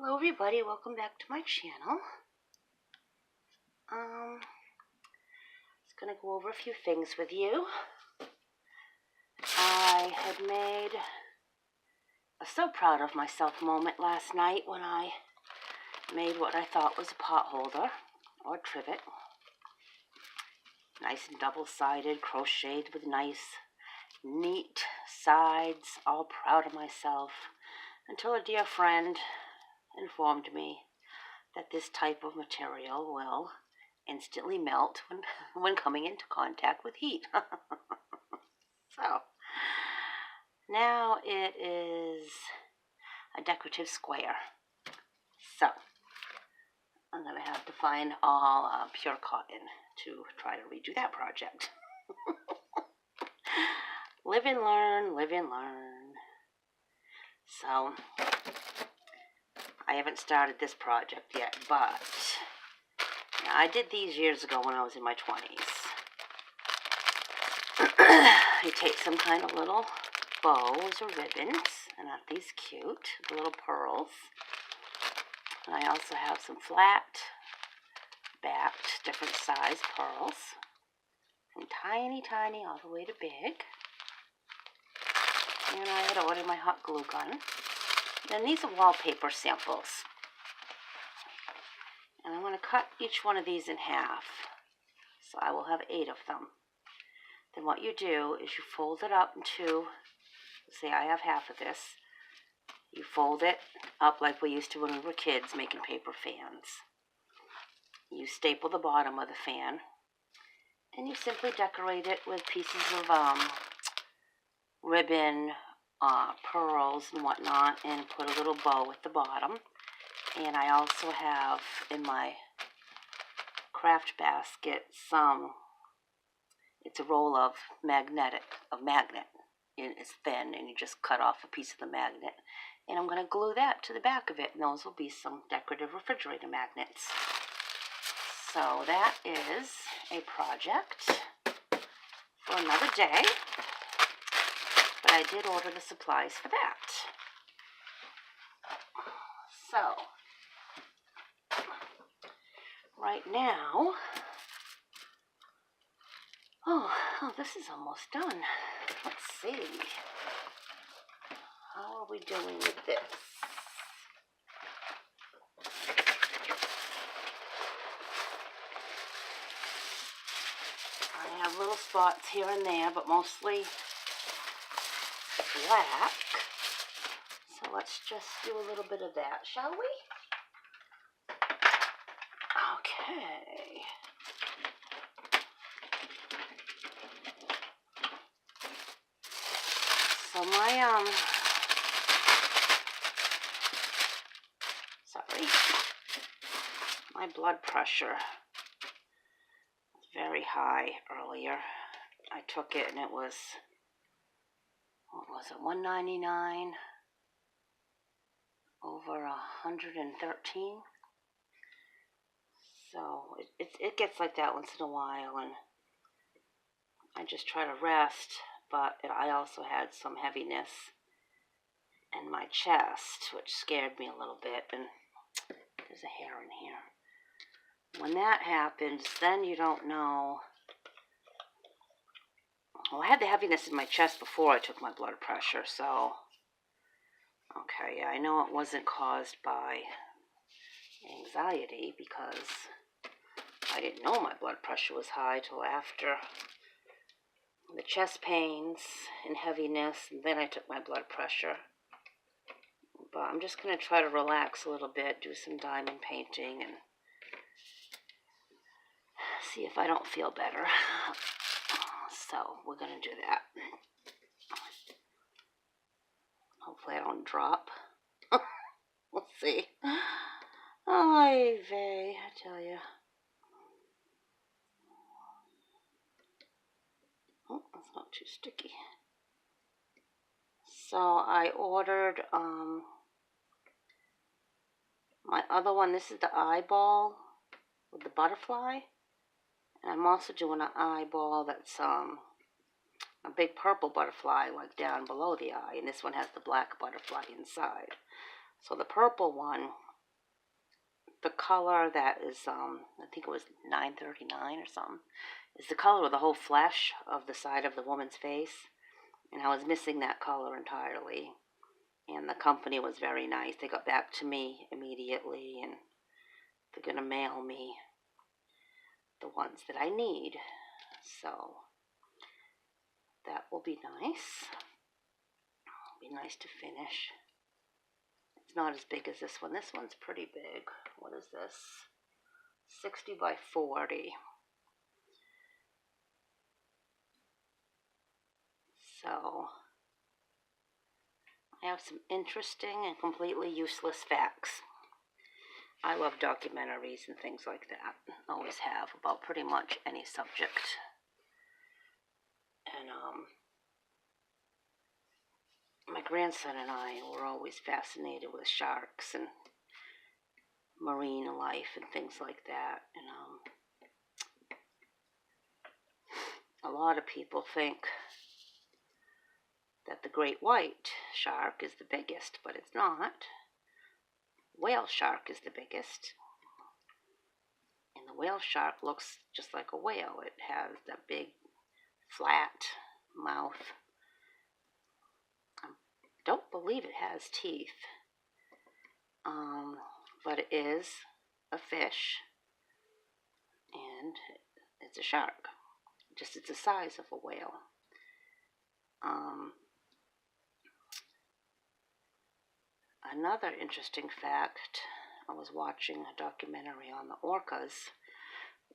Hello everybody, welcome back to my channel. Just gonna go over a few things with you. I was so proud of myself moment last night when I made what I thought was a pot holder or trivet. Nice and double-sided, crocheted with nice, neat sides, all proud of myself, until a dear friend informed me that this type of material will instantly melt when coming into contact with heat. So, now it is a decorative square. So, I'm going to have to find all pure cotton to try to redo that project. Live and learn, live and learn. So, I haven't started this project yet, but I did these years ago when I was in my 20s. You take some kind of little bows or ribbons, and aren't these cute? The little pearls. And I also have some flat-backed, different size pearls. From tiny, tiny all the way to big. And I had ordered my hot glue gun. Then these are wallpaper samples. And I'm going to cut each one of these in half. So I will have 8 of them. Then what you do is you fold it up into, say I have half of this. You fold it up like we used to when we were kids making paper fans. You staple the bottom of the fan. And you simply decorate it with pieces of ribbon, pearls and whatnot, and put a little bow at the bottom. And I also have in my craft basket it's a roll of magnet. And it's thin, and you just cut off a piece of the magnet. And I'm going to glue that to the back of it, and those will be some decorative refrigerator magnets. So that is a project for another day. But I did order the supplies for that. So, right now, oh, this is almost done. Let's see. How are we doing with this? I have little spots here and there, but mostly black. So let's just do a little bit of that, shall we? Okay. So my blood pressure was very high earlier. I took it and it was, what was it, 199 over 113. So it gets like that once in a while, and I just try to rest, but I also had some heaviness in my chest, which scared me a little bit, and there's a hair in here. When that happens, then you don't know. Well, I had the heaviness in my chest before I took my blood pressure, so okay, yeah, I know it wasn't caused by anxiety because I didn't know my blood pressure was high till after the chest pains and heaviness, and then I took my blood pressure. But I'm just going to try to relax a little bit, do some diamond painting, and see if I don't feel better. So we're going to do that. Hopefully I don't drop. We'll see. Ay vey, I tell you. Oh, that's not too sticky. So I ordered my other one. This is the eyeball with the butterfly. And I'm also doing an eyeball that's a big purple butterfly like down below the eye. And this one has the black butterfly inside. So the purple one the color that is, I think it was $9.39 or something, is the color of the whole flesh of the side of the woman's face. And I was missing that color entirely. And the company was very nice. They got back to me immediately, and they're going to mail me the ones that I need. So that will be nice. It'll be nice to finish. It's not as big as this one. This one's pretty big. What is this? 60 by 40. So I have some interesting and completely useless facts. I love documentaries and things like that. Always have, about pretty much any subject. And my grandson and I were always fascinated with sharks and marine life and things like that. And a lot of people think that the great white shark is the biggest, but it's not. Whale shark is the biggest. And the whale shark looks just like a whale. It has that big, flat mouth. I don't believe it has teeth. But it is a fish. And it's a shark. Just it's the size of a whale. Another interesting fact, I was watching a documentary on the orcas,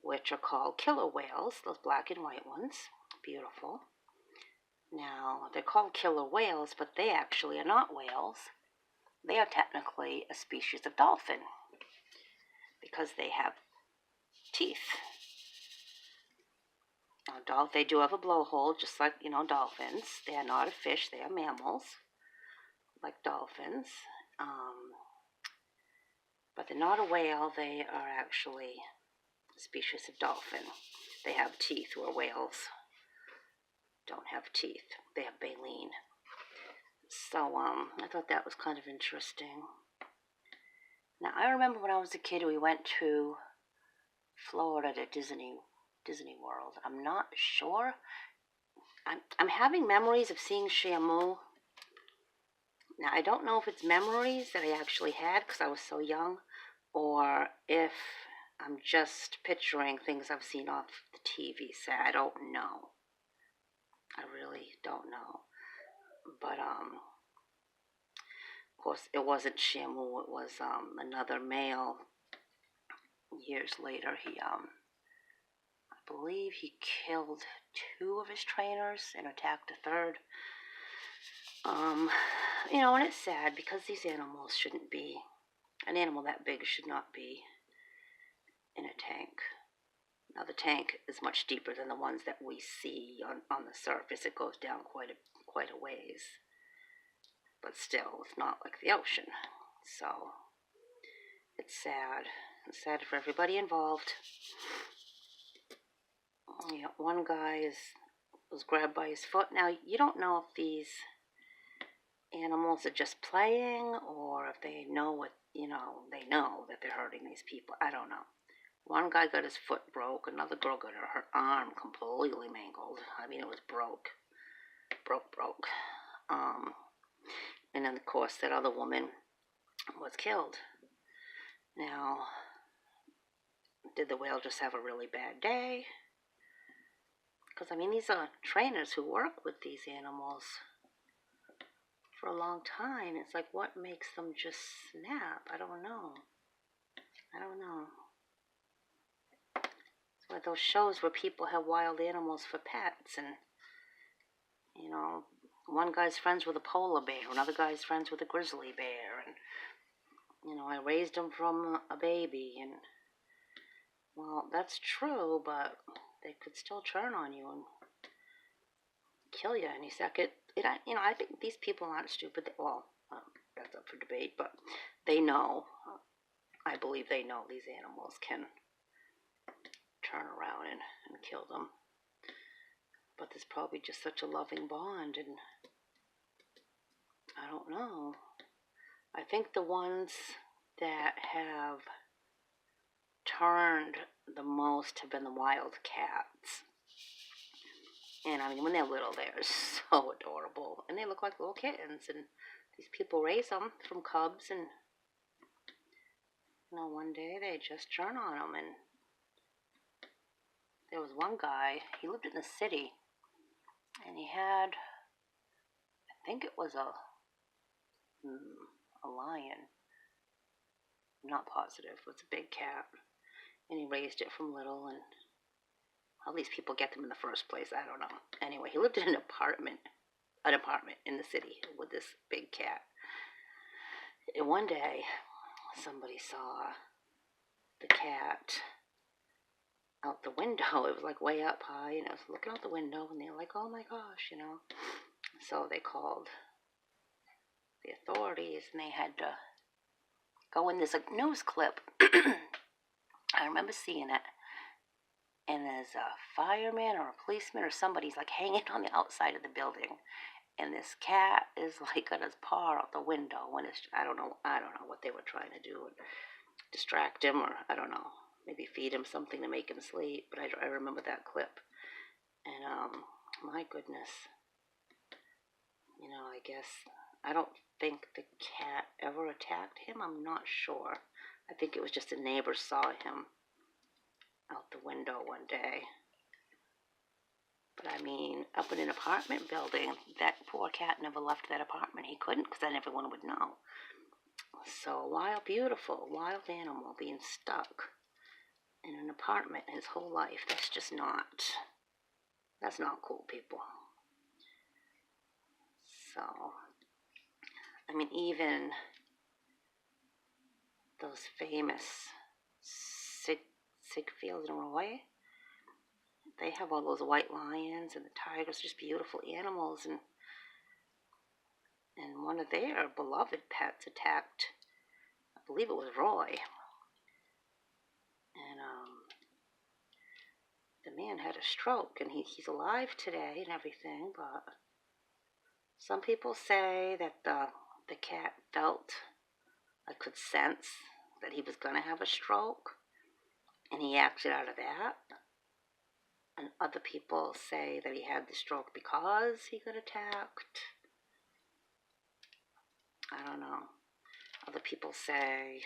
which are called killer whales, those black and white ones. Beautiful. Now, they're called killer whales, but they actually are not whales. They are technically a species of dolphin because they have teeth. Now, they do have a blowhole, just like, dolphins. They are not a fish. They are mammals, like dolphins. But they're not a whale. They are actually a species of dolphin. They have teeth, where whales don't have teeth. They have baleen. So I thought that was kind of interesting. Now, I remember when I was a kid, we went to Florida to Disney World. I'm not sure. I'm having memories of seeing Shamu. Now, I don't know if it's memories that I actually had because I was so young, or if I'm just picturing things I've seen off the TV set. I don't know. I really don't know. But, of course, it wasn't Shamu. It was another male. Years later, I believe he killed 2 of his trainers and attacked a third. And it's sad because these animals shouldn't be, an animal that big should not be in a tank. Now, the tank is much deeper than the ones that we see on the surface. It goes down quite a ways. But still, it's not like the ocean. So, it's sad. It's sad for everybody involved. One guy was grabbed by his foot. Now, you don't know if these animals are just playing or if they know they know that they're hurting these people. I don't know. One guy got his foot broke. Another girl got her arm completely mangled. I mean, it was broke. And then, of course, that other woman was killed. Now, did the whale just have a really bad day? Because, these are trainers who work with these animals for a long time. It's like, what makes them just snap? I don't know. It's one of those shows where people have wild animals for pets, and, one guy's friends with a polar bear, another guy's friends with a grizzly bear, and, I raised them from a baby, and, well, that's true, but they could still turn on you and kill you any second. I think these people aren't stupid. That's up for debate, but they know. I believe they know these animals can turn around and kill them. But there's probably just such a loving bond, and I don't know. I think the ones that have returned the most have been the wild cats. And I mean, when they're little, they're so adorable. And they look like little kittens. And these people raise them from cubs. And, one day they just turn on them. And there was one guy, he lived in the city. And he had, I think it was a lion. I'm not positive. It's a big cat. And he raised it from little. And how these people get them in the first place, I don't know. Anyway, he lived in an apartment in the city with this big cat. And one day, somebody saw the cat out the window. It was like way up high, and I was looking out the window, and they were like, oh my gosh, So they called the authorities, and they had to go in this news clip. I remember seeing it. And there's a fireman or a policeman or somebody's like hanging on the outside of the building. And this cat is like got his paw out the window when I don't know what they were trying to do. Distract him, or I don't know. Maybe feed him something to make him sleep. But I remember that clip. And, my goodness. I guess, I don't think the cat ever attacked him. I'm not sure. I think it was just a neighbor saw him out the window one day. But I mean, up in an apartment building, that poor cat never left that apartment. He couldn't, because then everyone would know. So beautiful wild animal being stuck in an apartment his whole life, that's not cool, people. So, I mean, even those famous Sigfield and Roy, they have all those white lions and the tigers, just beautiful animals, and one of their beloved pets attacked, I believe it was Roy, and the man had a stroke, and he's alive today and everything, but some people say that the cat felt, I could sense that he was going to have a stroke, and he acted out of that. And other people say that he had the stroke because he got attacked. I don't know. Other people say,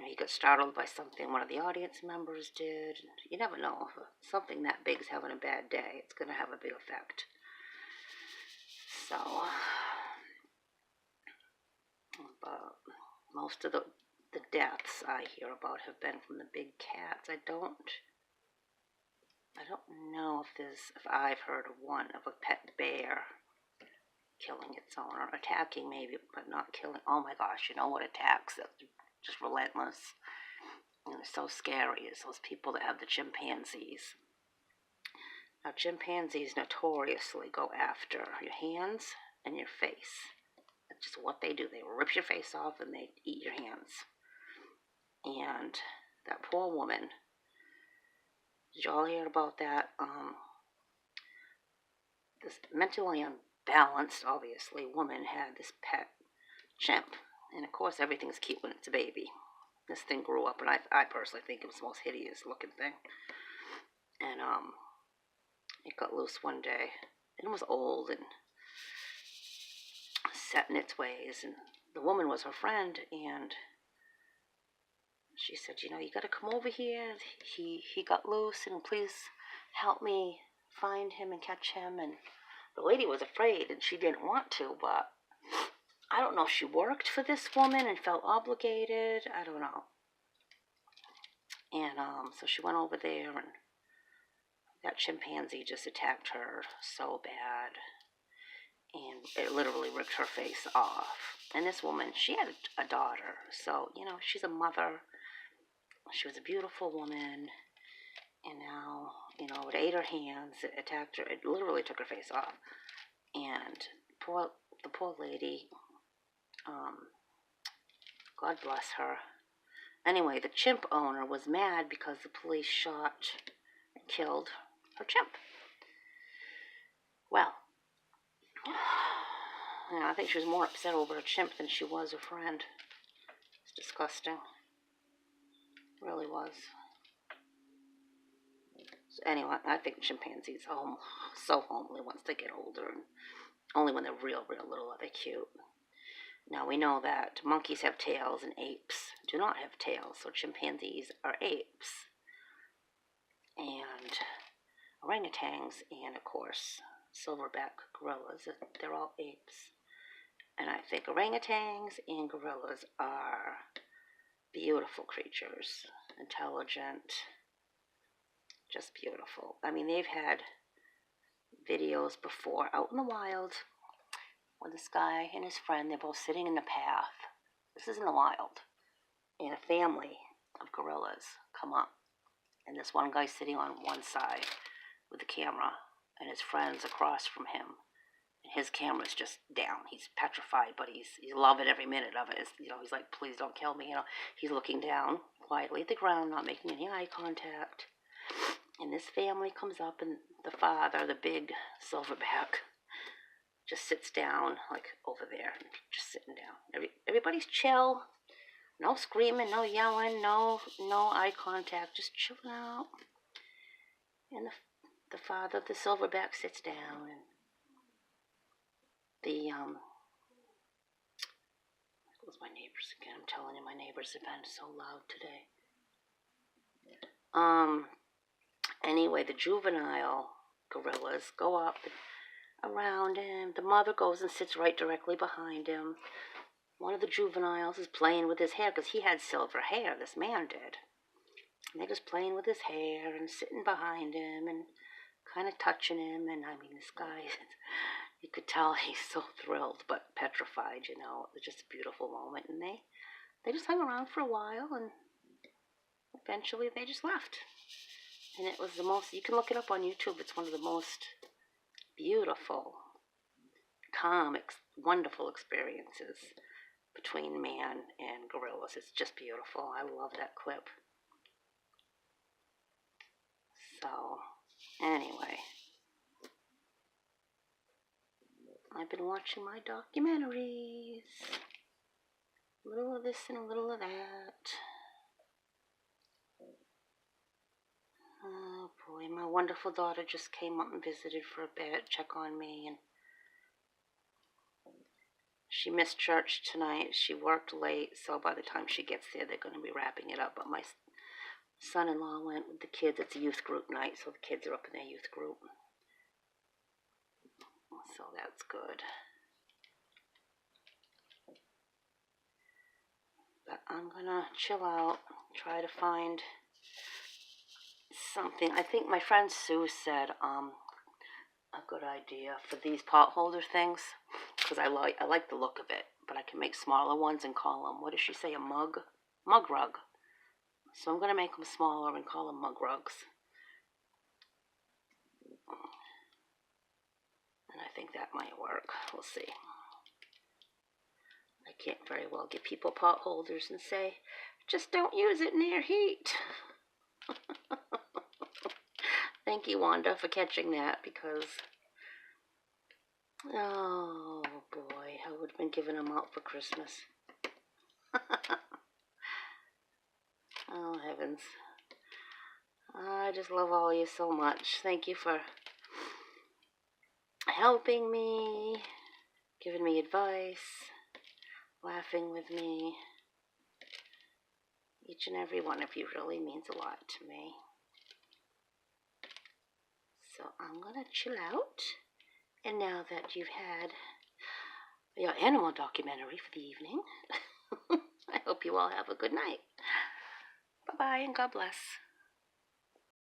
he got startled by something one of the audience members did. You never know. If something that big is having a bad day, it's going to have a big effect. So, but most of the deaths I hear about have been from the big cats. I don't know if I've heard of one of a pet bear killing its owner, attacking maybe, but not killing. Oh my gosh, what attacks? Just relentless. And it's so scary is those people that have the chimpanzees. Now, chimpanzees notoriously go after your hands and your face. That's just what they do. They rip your face off and they eat your hands. And that poor woman, did you all hear about that? This mentally unbalanced, obviously, woman had this pet chimp. And of course, everything's cute when it's a baby. This thing grew up, and I personally think it was the most hideous looking thing. And it got loose one day. And it was old and set in its ways. And the woman was her friend, and she said, you got to come over here. He got loose, and please help me find him and catch him. And the lady was afraid, and she didn't want to, but I don't know if she worked for this woman and felt obligated. I don't know. And so she went over there, and that chimpanzee just attacked her so bad. And it literally ripped her face off. And this woman, she had a daughter. So, she's a mother. She was a beautiful woman. And now, it ate her hands. It attacked her. It literally took her face off. And the poor lady, God bless her. Anyway, the chimp owner was mad because the police shot and killed her chimp. Well, I think she was more upset over her chimp than she was her friend. It's disgusting. Really was. So anyway, I think chimpanzees are so homely once they get older, and only when they're real little are they cute. Now we know that monkeys have tails and apes do not have tails, so chimpanzees are apes. And orangutans and, of course, silverback gorillas, they're all apes. And I think orangutans and gorillas are beautiful creatures, intelligent, just beautiful. I mean, they've had videos before out in the wild where this guy and his friend, they're both sitting in the path. This is in the wild. And a family of gorillas come up. And this one guy's sitting on one side with the camera, and his friend's across from him. And his camera's just down. He's petrified, but he's loving every minute of it. He's like, please don't kill me. He's looking down quietly at the ground, not making any eye contact. And this family comes up, and the father, the big silverback, just sits down, like over there, just sitting down. Everybody's chill. No screaming, no yelling, no eye contact, just chilling out. And the father of the silverback sits down, and what's my neighbors again? I'm telling you, my neighbors have been so loud today. Anyway, the juvenile gorillas go up around him. The mother goes and sits right directly behind him. One of the juveniles is playing with his hair because he had silver hair, this man did. And they're just playing with his hair and sitting behind him and kind of touching him. And I mean, this guy, you could tell he's so thrilled but petrified, It was just a beautiful moment. And they just hung around for a while, and eventually they just left. And it was the most, you can look it up on YouTube, it's one of the most beautiful, calm, wonderful experiences between man and gorillas. It's just beautiful. I love that clip. So, anyway, I've been watching my documentaries. A little of this and a little of that. Oh boy, my wonderful daughter just came up and visited for a bit, check on me, and she missed church tonight. She worked late, so by the time she gets there, they're going to be wrapping it up. But my son-in-law went with the kids. It's a youth group night, so the kids are up in their youth group. So that's good. But I'm going to chill out, try to find something. I think my friend Sue said a good idea for these pot holder things, because I like the look of it, but I can make smaller ones and call them, what does she say, a mug rug. So I'm going to make them smaller and call them mug rugs. And I think that might work. We'll see. I can't very well give people pot holders and say, just don't use it near heat. Thank you, Wanda, for catching that, because, oh boy, I would have been giving them out for Christmas. Oh, heavens. I just love all of you so much. Thank you for helping me, giving me advice, laughing with me. Each and every one of you really means a lot to me. So I'm going to chill out. And now that you've had your animal documentary for the evening, I hope you all have a good night. Bye-bye and God bless.